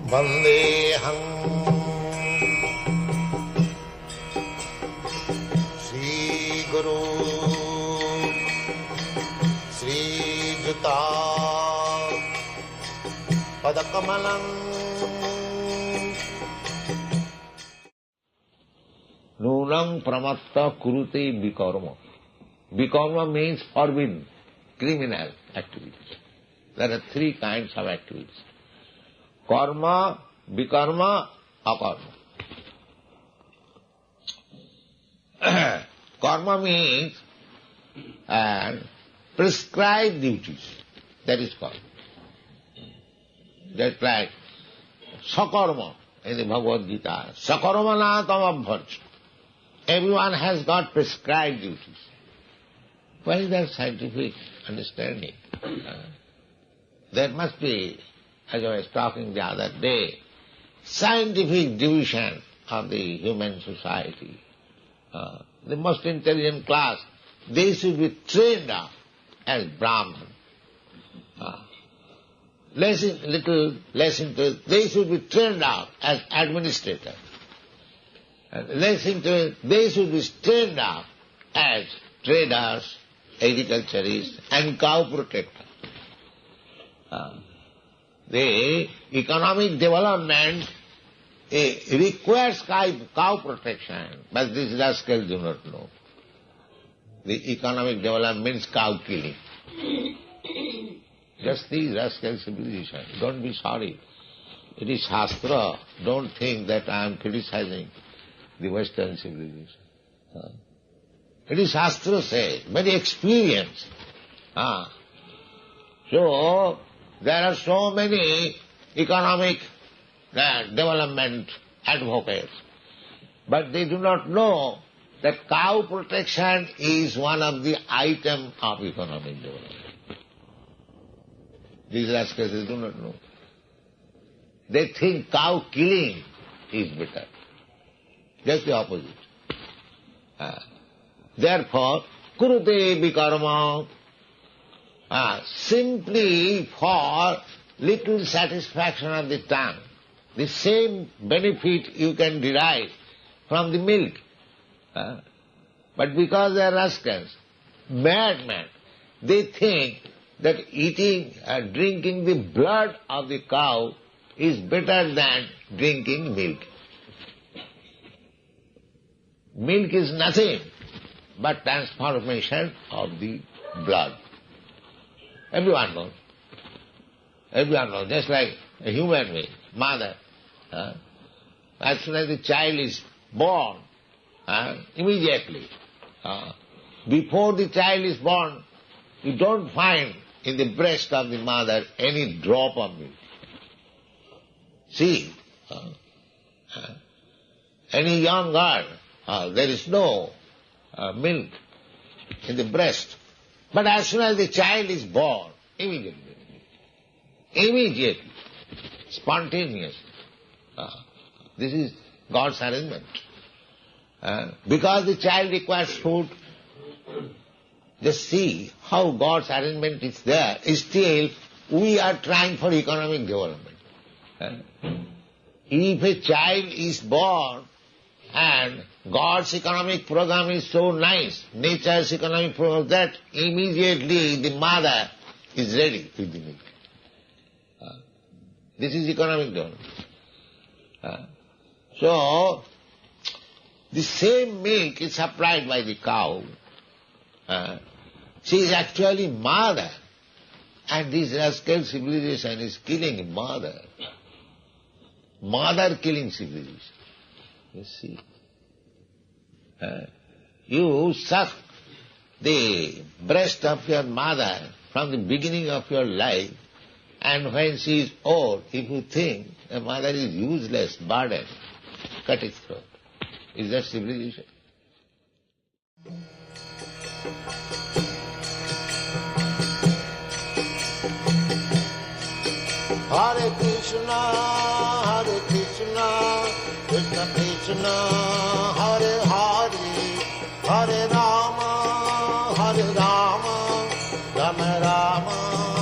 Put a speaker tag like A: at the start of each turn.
A: Vandeham Sri Guru Sri Juta Padakamalam. Nunam pramatta kurute vikarma. Vikarma means forbidden, criminal activities. There are three kinds of activities: karma, vikarma, akarma. Karma means prescribed duties. That is karma. Just like sakarma in the Bhagavad Gita. Sakarma na tamabharja. Everyone has got prescribed duties. Where is that scientific understanding? There must be, as I was talking the other day, scientific division of the human society. The most intelligent class, they should be trained up as Brahman. Little less intelligent, they should be trained up as administrators. Less intelligent, they should be trained up as traders, agriculturists, and cow protectors. The economic development requires cow protection, but these rascals do not know. The economic development means cow killing. Just these rascal civilization. Don't be sorry. It is Shastra. Don't think that I am criticizing the Western civilization. It is Shastra says, very experienced. So, there are so many economic development advocates, but they do not know that cow protection is one of the items of economic development. These rascals do not know. They think cow killing is better. Just the opposite. Therefore, kurute vikarma, simply for little satisfaction of the tongue. The same benefit you can derive from the milk. But because they are rascals, madmen, they think that eating and drinking the blood of the cow is better than drinking milk. Milk is nothing but transformation of the blood. Everyone knows. Everyone knows. Just like a human being, mother. As soon as the child is born, immediately, before the child is born, you don't find in the breast of the mother any drop of milk. See, any young girl, there is no milk in the breast. But as soon as the child is born, immediately, spontaneous. This is God's arrangement. Because the child requires food, just see how God's arrangement is there. Still, we are trying for economic development. If a child is born and God's economic program is so nice, nature's economic program, that immediately the mother is ready with the milk. This is economic development. So, the same milk is supplied by the cow. She is actually mother. And this rascal civilization is killing mother. Mother killing civilization. You see. You suck the breast of your mother from the beginning of your life, and when she is old, if you think a mother is useless, burden, cut its throat. Is that civilization? Hare Krishna, Krishna Krishna, Hare Hare, Hare Rama, Rama Rama